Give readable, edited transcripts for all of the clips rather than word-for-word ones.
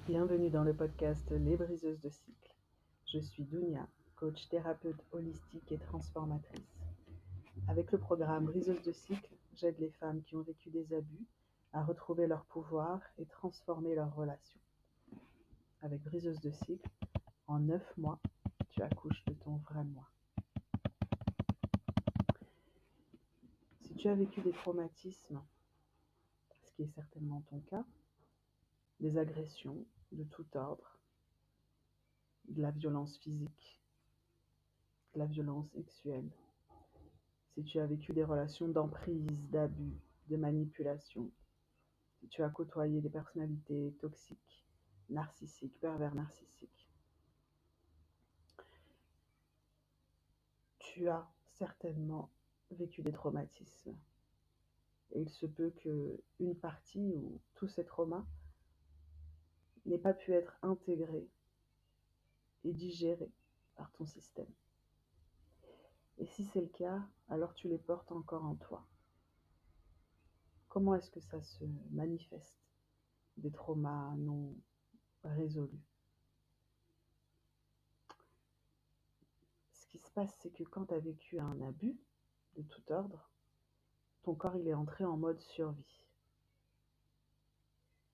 Bienvenue dans le podcast Les Briseuses de cycle. Je suis Dounia, coach thérapeute holistique et transformatrice. Avec le programme Briseuses de cycle, j'aide les femmes qui ont vécu des abus à retrouver leur pouvoir et transformer leurs relations. Avec Briseuses de cycle, en 9 mois, tu accouches de ton vrai moi. Si tu as vécu des traumatismes, ce qui est certainement ton cas, des agressions de tout ordre, de la violence physique, de la violence sexuelle, si tu as vécu des relations d'emprise, d'abus, de manipulation, si tu as côtoyé des personnalités toxiques, narcissiques, pervers narcissiques, tu as certainement vécu des traumatismes. Et il se peut qu'une partie ou tous ces traumas n'aient pas pu être intégrés et digérés par ton système. Et si c'est le cas, alors tu les portes encore en toi. Comment est-ce que ça se manifeste, des traumas non résolus? Ce qui se passe, c'est que quand tu as vécu un abus de tout ordre, ton corps il est entré en mode survie.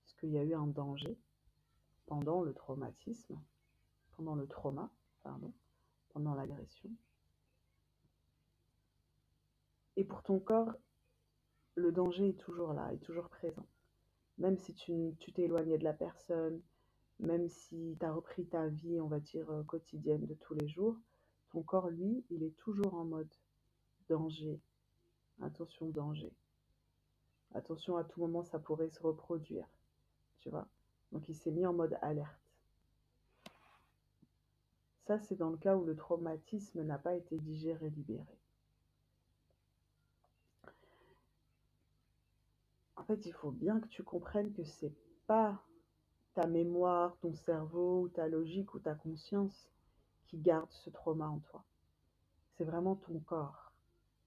Parce qu'il y a eu un danger pendant le traumatisme, pendant le trauma, pendant l'agression. Et pour ton corps, le danger est toujours là, est toujours présent. Même si tu t'es éloigné de la personne, même si tu as repris ta vie, on va dire, quotidienne de tous les jours, ton corps, lui, il est toujours en mode danger. Attention, danger. Attention, à tout moment, ça pourrait se reproduire. Tu vois. Donc il s'est mis en mode alerte. Ça, c'est dans le cas où le traumatisme n'a pas été digéré, libéré. En fait, il faut bien que tu comprennes que c'est pas ta mémoire, ton cerveau, ou ta logique ou ta conscience qui garde ce trauma en toi. C'est vraiment ton corps,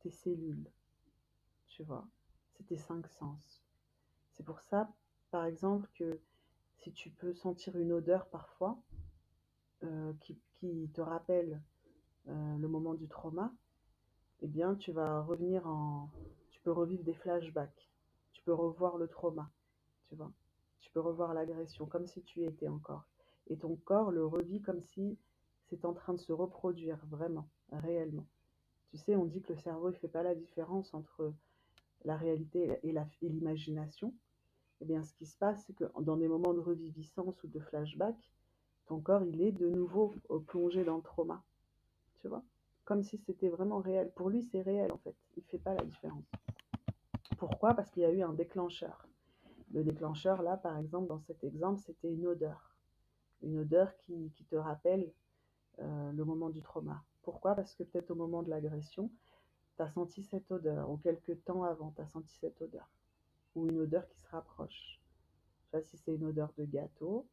tes cellules, tu vois. C'est tes 5 sens. C'est pour ça, par exemple, que si tu peux sentir une odeur parfois qui te rappelle le moment du trauma, eh bien, tu peux revivre des flashbacks. Tu peux revoir le trauma, tu vois. Tu peux revoir l'agression, comme si tu y étais encore. Et ton corps le revit comme si c'est en train de se reproduire, vraiment, réellement. Tu sais, on dit que le cerveau ne fait pas la différence entre la réalité et l'imagination. Eh bien, ce qui se passe, c'est que dans des moments de reviviscence ou de flashback, ton corps, il est de nouveau plongé dans le trauma, tu vois. Comme si c'était vraiment réel. Pour lui, c'est réel, en fait. Il ne fait pas la différence. Pourquoi? Parce qu'il y a eu un déclencheur. Le déclencheur, là, par exemple, dans cet exemple, c'était une odeur. Une odeur qui te rappelle le moment du trauma. Pourquoi? Parce que peut-être au moment de l'agression, tu as senti cette odeur, ou quelques temps avant, tu as senti cette odeur. Ou une odeur qui se rapproche. Tu vois, si c'est une odeur de gâteau,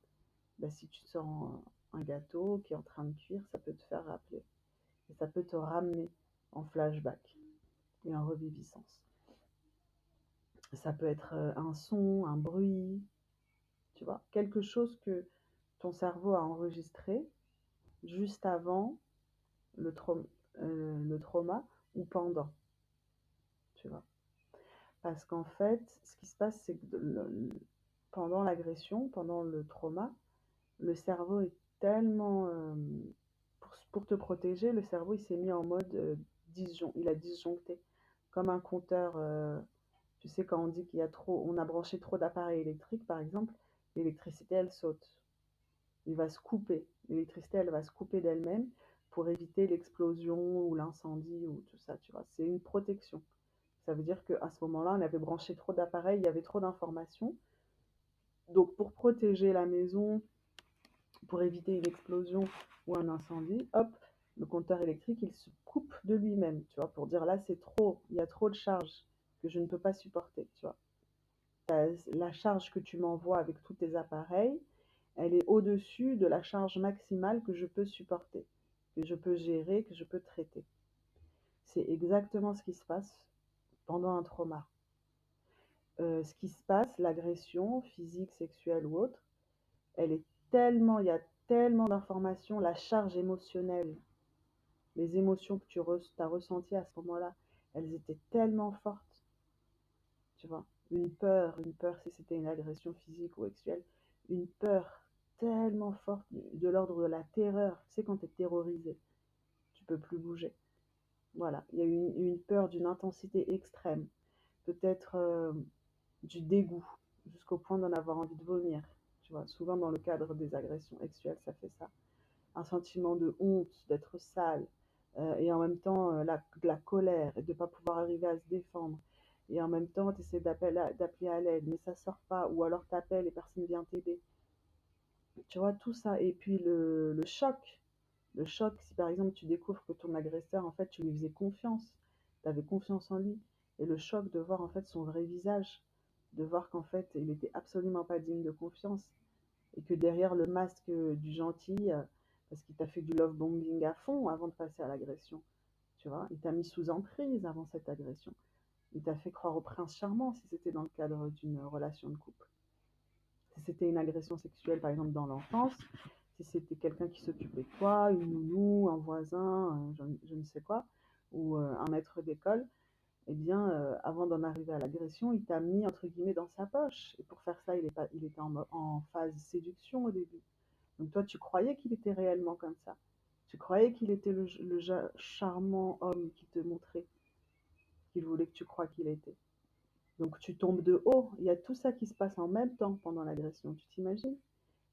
bah, si tu sens un gâteau qui est en train de cuire, ça peut te faire rappeler. Et ça peut te ramener en flashback et en reviviscence. Ça peut être un son, un bruit, tu vois, quelque chose que ton cerveau a enregistré juste avant le, traum- le trauma ou pendant, tu vois. Parce qu'en fait, ce qui se passe, c'est que pendant l'agression, pendant le trauma, le cerveau est tellement... pour te protéger, le cerveau il s'est mis en mode il a disjoncté. Comme un compteur, tu sais, quand on dit qu'il y a trop, on a branché trop d'appareils électriques, par exemple, l'électricité, elle saute. Il va se couper. L'électricité, elle va se couper d'elle-même pour éviter l'explosion ou l'incendie ou tout ça, tu vois. C'est une protection. Ça veut dire qu'à ce moment-là, on avait branché trop d'appareils, il y avait trop d'informations. Donc, pour protéger la maison, pour éviter une explosion ou un incendie, hop, le compteur électrique, il se coupe de lui-même, tu vois, pour dire là, c'est trop, il y a trop de charge que je ne peux pas supporter, tu vois. La charge que tu m'envoies avec tous tes appareils, elle est au-dessus de la charge maximale que je peux supporter, que je peux gérer, que je peux traiter. C'est exactement ce qui se passe pendant un trauma. Ce qui se passe, l'agression physique, sexuelle ou autre, elle est tellement, il y a tellement d'informations, la charge émotionnelle, les émotions que tu as ressenties à ce moment-là, elles étaient tellement fortes, tu vois. Une peur si c'était une agression physique ou sexuelle, une peur tellement forte de l'ordre de la terreur. Tu sais, quand tu es terrorisé, tu peux plus bouger. Voilà, il y a eu une peur d'une intensité extrême, peut-être du dégoût, jusqu'au point d'en avoir envie de vomir. Tu vois, souvent dans le cadre des agressions sexuelles, ça fait ça. Un sentiment de honte, d'être sale, et en même temps de la colère, et de ne pas pouvoir arriver à se défendre. Et en même temps, tu essaies d'appeler à l'aide, mais ça sort pas, ou alors tu appelles et personne ne vient t'aider. Tu vois, tout ça. Et puis le choc. Le choc, si par exemple tu découvres que ton agresseur, en fait, tu lui faisais confiance, tu avais confiance en lui. Et le choc de voir en fait son vrai visage, de voir qu'en fait, il était absolument pas digne de confiance. Et que derrière le masque du gentil, parce qu'il t'a fait du love bombing à fond avant de passer à l'agression, tu vois, il t'a mis sous emprise avant cette agression. Il t'a fait croire au prince charmant si c'était dans le cadre d'une relation de couple. Si c'était une agression sexuelle, par exemple, dans l'enfance, si c'était quelqu'un qui s'occupait de toi, une nounou, un voisin, je ne sais quoi, ou un maître d'école, eh bien, avant d'en arriver à l'agression, il t'a mis, entre guillemets, dans sa poche. Et pour faire ça, il était en phase séduction au début. Donc toi, tu croyais qu'il était réellement comme ça. Tu croyais qu'il était le charmant homme qui te montrait, qu'il voulait que tu crois qu'il était. Donc tu tombes de haut. Il y a tout ça qui se passe en même temps pendant l'agression. Tu t'imagines?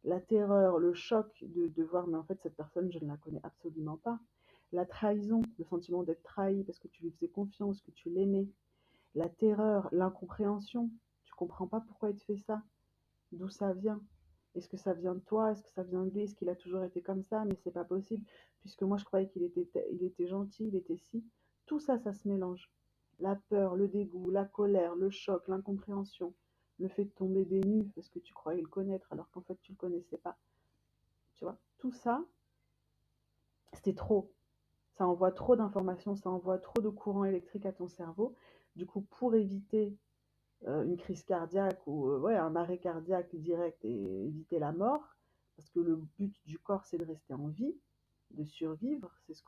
La terreur, le choc de voir, mais en fait, cette personne, je ne la connais absolument pas. La trahison, le sentiment d'être trahi parce que tu lui faisais confiance, que tu l'aimais. La terreur, l'incompréhension. Tu comprends pas pourquoi il te fait ça. D'où ça vient? Est-ce que ça vient de toi? Est-ce que ça vient de lui? Est-ce qu'il a toujours été comme ça? Mais c'est pas possible, puisque moi je croyais il était gentil, il était si. Tout ça, ça se mélange. La peur, le dégoût, la colère, le choc, l'incompréhension, le fait de tomber des nues parce que tu croyais le connaître alors qu'en fait tu le connaissais pas. Tu vois, tout ça, c'était trop. Ça envoie trop d'informations, ça envoie trop de courant électrique à ton cerveau. Du coup, pour éviter une crise cardiaque ou ouais, un arrêt cardiaque direct et éviter la mort, parce que le but du corps, c'est de rester en vie, de survivre, c'est ce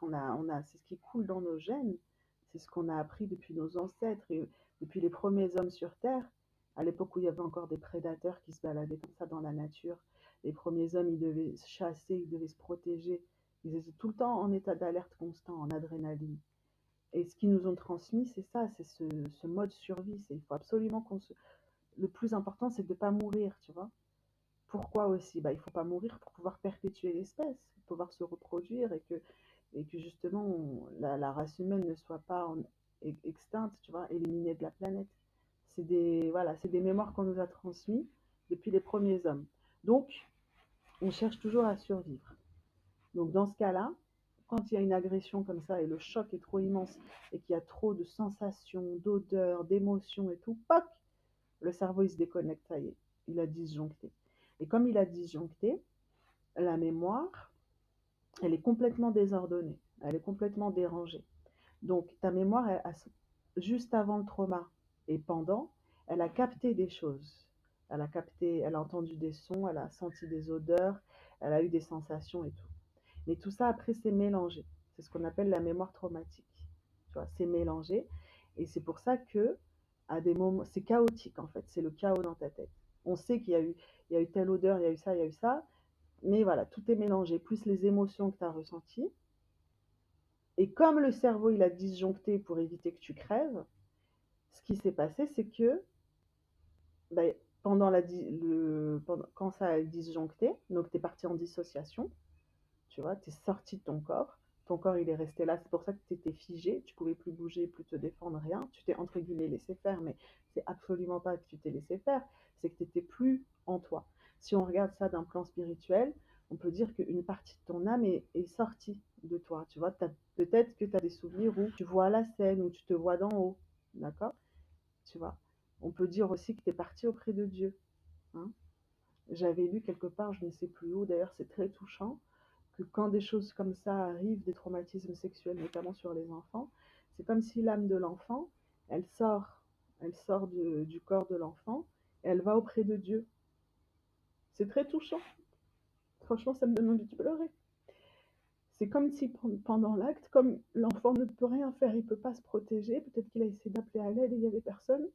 c'est ce qui coule dans nos gènes, c'est ce qu'on a appris depuis nos ancêtres et depuis les premiers hommes sur Terre, à l'époque où il y avait encore des prédateurs qui se baladaient comme ça dans la nature. Les premiers hommes, ils devaient se chasser, ils devaient se protéger, ils étaient tout le temps en état d'alerte constant, en adrénaline. Et ce qu'ils nous ont transmis, c'est ça, c'est ce mode survie. Il faut absolument qu'on se... Le plus important, c'est de ne pas mourir, tu vois. Pourquoi aussi? Bah, il ne faut pas mourir pour pouvoir perpétuer l'espèce, pour pouvoir se reproduire et que justement la race humaine ne soit pas extincte, tu vois, éliminée de la planète. Voilà, c'est des mémoires qu'on nous a transmises depuis les premiers hommes. Donc, on cherche toujours à survivre. Donc, dans ce cas-là, quand il y a une agression comme ça et le choc est trop immense et qu'il y a trop de sensations, d'odeurs, d'émotions et tout, poc, le cerveau il se déconnecte, ça y est, il a disjoncté. Et comme il a disjoncté, la mémoire, elle est complètement désordonnée, elle est complètement dérangée. Donc ta mémoire, juste avant le trauma et pendant, elle a capté des choses. Elle a entendu des sons, elle a senti des odeurs, elle a eu des sensations et tout. Mais tout ça, après, c'est mélangé. C'est ce qu'on appelle la mémoire traumatique. Tu vois, c'est mélangé. Et c'est pour ça que, à des moments, c'est chaotique, en fait. C'est le chaos dans ta tête. On sait il y a eu telle odeur, il y a eu ça, il y a eu ça. Mais voilà, tout est mélangé. Plus les émotions que tu as ressenties. Et comme le cerveau, il a disjoncté pour éviter que tu crèves, ce qui s'est passé, c'est que ben, quand ça a disjoncté, donc tu es parti en dissociation, tu vois, tu es sorti de ton corps il est resté là, c'est pour ça que tu étais figé, tu pouvais plus bouger, plus te défendre, rien, tu t'es entre guillemets laissé faire, mais c'est absolument pas que tu t'es laissé faire, c'est que tu n'étais plus en toi. Si on regarde ça d'un plan spirituel, on peut dire qu'une partie de ton âme est sortie de toi, tu vois, peut-être que tu as des souvenirs où tu vois la scène, où tu te vois d'en haut, d'accord, tu vois. On peut dire aussi que tu es parti auprès de Dieu, hein. J'avais lu quelque part, je ne sais plus où, d'ailleurs c'est très touchant, que quand des choses comme ça arrivent, des traumatismes sexuels, notamment sur les enfants, c'est comme si l'âme de l'enfant, elle sort, elle sort du corps de l'enfant et elle va auprès de Dieu. C'est très touchant. Franchement, ça me donne envie de pleurer. C'est comme si pendant l'acte, comme l'enfant ne peut rien faire, il ne peut pas se protéger, peut-être qu'il a essayé d'appeler à l'aide et il n'y avait personne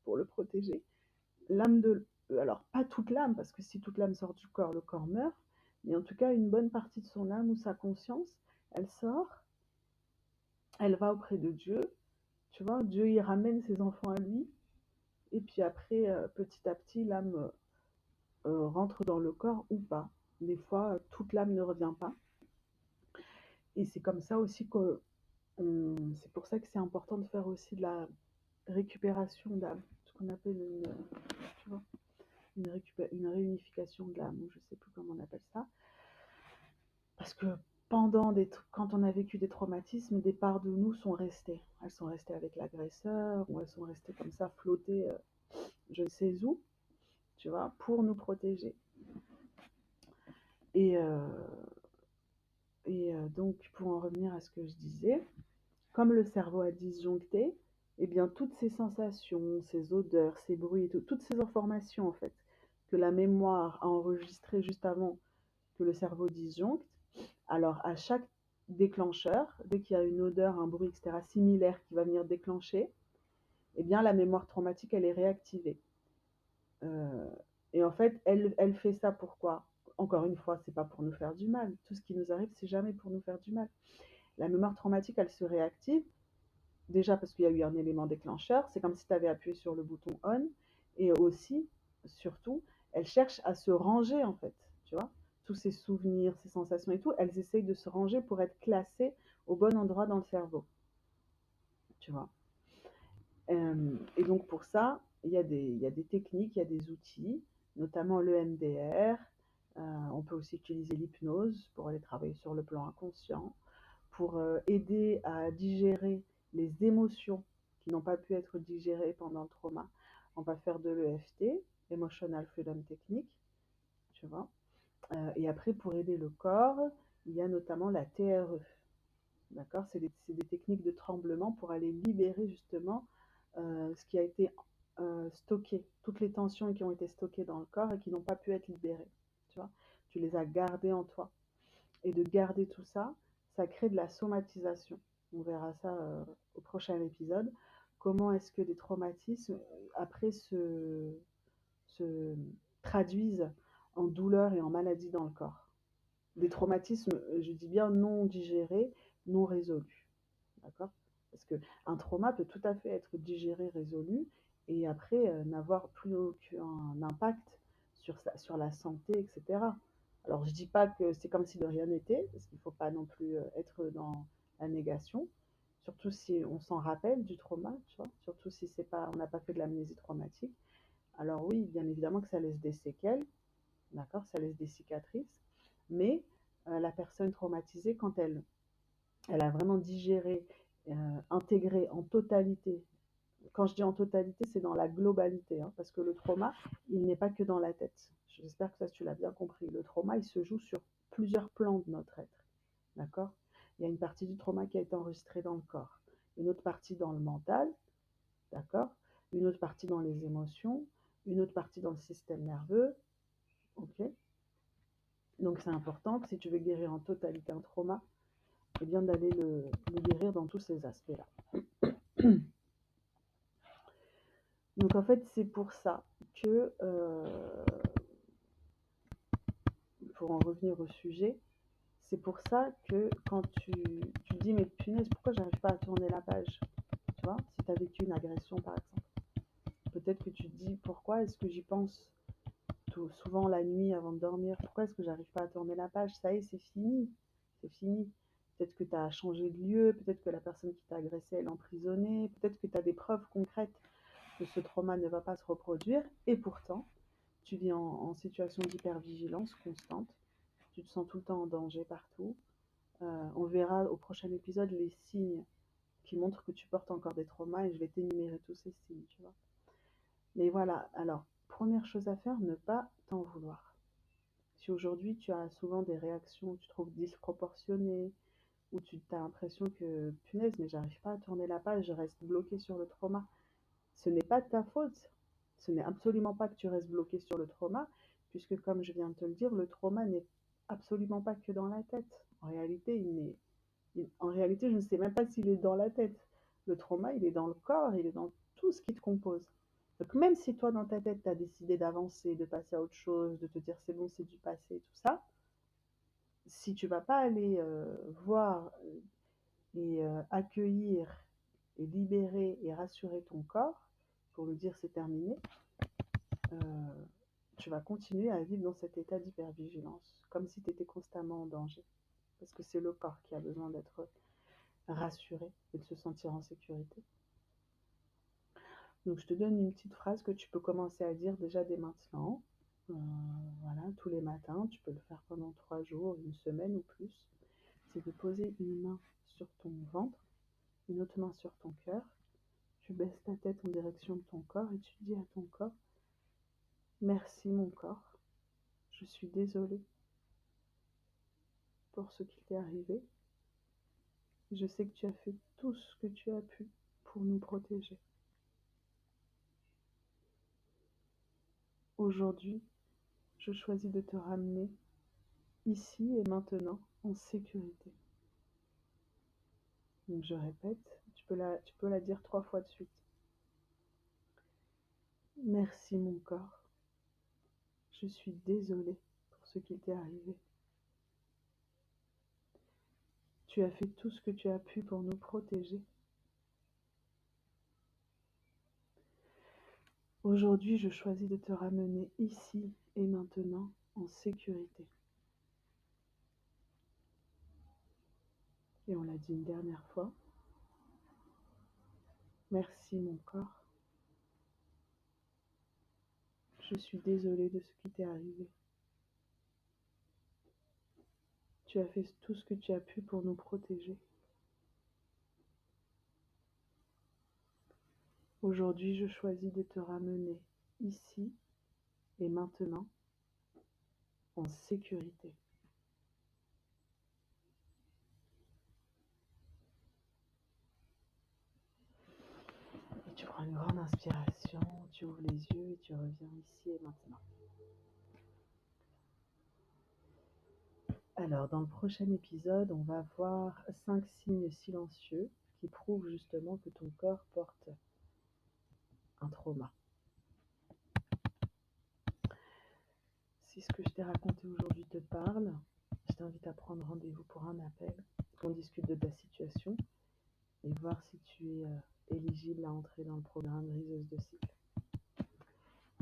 pour le protéger. L'âme de... Alors, pas toute l'âme, parce que si toute l'âme sort du corps, le corps meurt, mais en tout cas, une bonne partie de son âme ou sa conscience, elle sort, elle va auprès de Dieu, tu vois, Dieu y ramène ses enfants à lui, et puis après, petit à petit, l'âme rentre dans le corps ou pas. Des fois, toute l'âme ne revient pas. Et c'est comme ça aussi que c'est pour ça que c'est important de faire aussi de la récupération d'âme, ce qu'on appelle tu vois, une réunification de l'âme, ou je sais plus comment on appelle ça. Parce que quand on a vécu des traumatismes, des parts de nous sont restées. Elles sont restées avec l'agresseur, ou elles sont restées comme ça, flottées, je ne sais où, tu vois, pour nous protéger. Et, donc, pour en revenir à ce que je disais, comme le cerveau a disjoncté, eh bien, toutes ces sensations, ces odeurs, ces bruits, toutes ces informations, en fait, que la mémoire a enregistrées juste avant que le cerveau disjoncte, alors à chaque déclencheur, dès qu'il y a une odeur, un bruit, etc., similaire qui va venir déclencher, eh bien, la mémoire traumatique, elle est réactivée. Et en fait, elle fait ça pourquoi? Encore une fois, c'est pas pour nous faire du mal. Tout ce qui nous arrive, c'est jamais pour nous faire du mal. La mémoire traumatique, elle se réactive déjà parce qu'il y a eu un élément déclencheur, c'est comme si tu avais appuyé sur le bouton on, et aussi, surtout, elle cherche à se ranger en fait, tu vois, tous ces souvenirs, ces sensations et tout, elles essayent de se ranger pour être classées au bon endroit dans le cerveau, tu vois. Et donc pour ça, il y a des techniques, il y a des outils, notamment le MDR, on peut aussi utiliser l'hypnose pour aller travailler sur le plan inconscient, pour aider à digérer les émotions qui n'ont pas pu être digérées pendant le trauma. On va faire de l'EFT, Emotional Freedom Technique, tu vois. Et après, pour aider le corps, il y a notamment la TRE. D'accord, c'est des techniques de tremblement pour aller libérer justement ce qui a été stocké, toutes les tensions qui ont été stockées dans le corps et qui n'ont pas pu être libérées. Tu vois, tu les as gardées en toi. Et de garder tout ça, ça crée de la somatisation. On verra ça au prochain épisode. Comment est-ce que des traumatismes, après, se traduisent en douleur et en maladie dans le corps. Des traumatismes, je dis bien non digérés, non résolus. D'accord? Parce qu'un trauma peut tout à fait être digéré, résolu, et après n'avoir plus aucun impact sur la santé, etc. Alors je dis pas que c'est comme si de rien n'était, parce qu'il ne faut pas non plus être dans la négation, surtout si on s'en rappelle du trauma, tu vois, surtout si c'est pas, on n'a pas fait de l'amnésie traumatique. Alors oui, bien évidemment que ça laisse des séquelles, d'accord, ça laisse des cicatrices, mais la personne traumatisée, quand elle a vraiment digéré, intégré en totalité. Quand je dis en totalité, c'est dans la globalité, hein, parce que le trauma, il n'est pas que dans la tête. J'espère que ça, tu l'as bien compris. Le trauma, il se joue sur plusieurs plans de notre être. D'accord? Il y a une partie du trauma qui a été enregistrée dans le corps, une autre partie dans le mental, d'accord? Une autre partie dans les émotions, une autre partie dans le système nerveux, ok? Donc c'est important que si tu veux guérir en totalité un trauma, c'est bien d'aller le guérir dans tous ces aspects-là. Donc en fait, c'est pour ça que, pour en revenir au sujet, c'est pour ça que quand tu dis, mais punaise, pourquoi j'arrive pas à tourner la page? Tu vois, si tu as vécu une agression par exemple, peut-être que tu te dis, pourquoi est-ce que j'y pense souvent la nuit avant de dormir? Pourquoi est-ce que j'arrive pas à tourner la page? Ça y est, c'est fini. C'est fini. Peut-être que tu as changé de lieu, peut-être que la personne qui t'a agressé, elle est emprisonnée, peut-être que tu as des preuves concrètes que ce trauma ne va pas se reproduire, et pourtant, tu vis en situation d'hypervigilance constante, tu te sens tout le temps en danger partout. On verra au prochain épisode les signes qui montrent que tu portes encore des traumas, et je vais t'énumérer tous ces signes, tu vois. Mais voilà, alors, première chose à faire, ne pas t'en vouloir. Si aujourd'hui tu as souvent des réactions que tu trouves disproportionnées, ou tu as l'impression que, punaise, mais j'arrive pas à tourner la page, je reste bloqué sur le trauma, ce n'est pas de ta faute. Ce n'est absolument pas que tu restes bloqué sur le trauma, puisque comme je viens de te le dire, le trauma absolument pas que dans la tête. En réalité, je ne sais même pas s'il est dans la tête. Le trauma, il est dans le corps, il est dans tout ce qui te compose. Donc même si toi, dans ta tête, tu as décidé d'avancer, de passer à autre chose, de te dire c'est bon, c'est du passé, tout ça, si tu vas pas aller voir et accueillir et libérer et rassurer ton corps pour lui dire c'est terminé, euh, tu vas continuer à vivre dans cet état d'hypervigilance, comme si tu étais constamment en danger. Parce que c'est le corps qui a besoin d'être rassuré et de se sentir en sécurité. Donc je te donne une petite phrase que tu peux commencer à dire déjà dès maintenant. Voilà, tous les matins, tu peux le faire pendant 3 jours, une semaine ou plus. C'est de poser une main sur ton ventre, une autre main sur ton cœur. Tu baisses ta tête en direction de ton corps et tu dis à ton corps, merci mon corps, je suis désolée pour ce qui t'est arrivé. Je sais que tu as fait tout ce que tu as pu pour nous protéger. Aujourd'hui, je choisis de te ramener ici et maintenant en sécurité. Donc je répète, tu peux la dire 3 fois de suite. Merci mon corps, je suis désolée pour ce qui t'est arrivé. Tu as fait tout ce que tu as pu pour nous protéger. Aujourd'hui, je choisis de te ramener ici et maintenant en sécurité. Et on l'a dit une dernière fois. Merci mon corps. Je suis désolée de ce qui t'est arrivé. Tu as fait tout ce que tu as pu pour nous protéger. Aujourd'hui, je choisis de te ramener ici et maintenant en sécurité. Et tu prends une grande inspiration, tu ouvres les yeux et tu reviens ici et maintenant. Alors, dans le prochain épisode, on va voir 5 signes silencieux qui prouvent justement que ton corps porte un trauma. Si ce que je t'ai raconté aujourd'hui te parle, je t'invite à prendre rendez-vous pour un appel, qu'on discute de ta situation et voir si tu es éligible à entrer dans le programme Briseuse de cycle.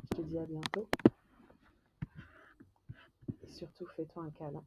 Je te dis à bientôt et surtout fais-toi un câlin.